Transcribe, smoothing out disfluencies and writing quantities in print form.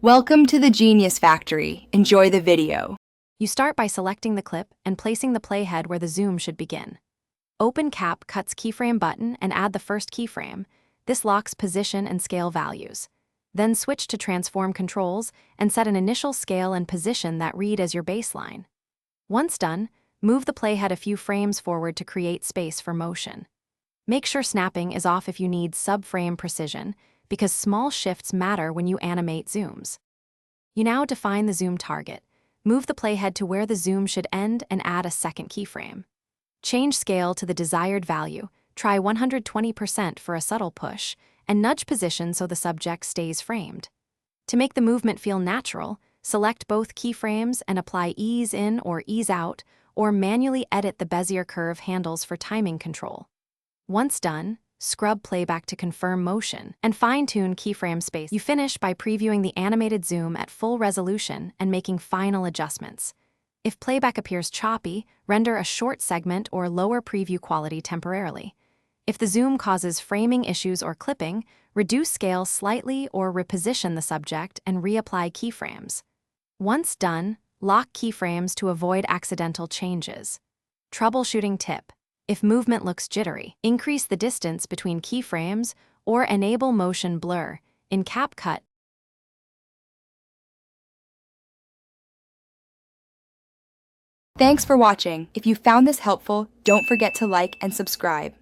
Welcome to the Genius Factory. Enjoy the video. You start by selecting the clip and placing the playhead where the zoom should begin. Open Capcut's keyframe button and add the first keyframe. This locks position and scale values. Then switch to transform controls and set an initial scale and position that read as your baseline. Once done, move the playhead a few frames forward to create space for motion. Make sure snapping is off if you need sub-frame precision, because small shifts matter when you animate zooms. You now define the zoom target. Move the playhead to where the zoom should end and add a second keyframe. Change scale to the desired value, try 120% for a subtle push, and nudge position so the subject stays framed. To make the movement feel natural, select both keyframes and apply ease in or ease out, or manually edit the Bezier curve handles for timing control. Once done, scrub playback to confirm motion, and fine-tune keyframe space. You finish by previewing the animated zoom at full resolution and making final adjustments. If playback appears choppy, render a short segment or lower preview quality temporarily. If the zoom causes framing issues or clipping, reduce scale slightly or reposition the subject and reapply keyframes. Once done, lock keyframes to avoid accidental changes. Troubleshooting tip. If movement looks jittery, increase the distance between keyframes or enable motion blur. In Capcut, Thanks for watching. If you found this helpful, don't forget to like and subscribe.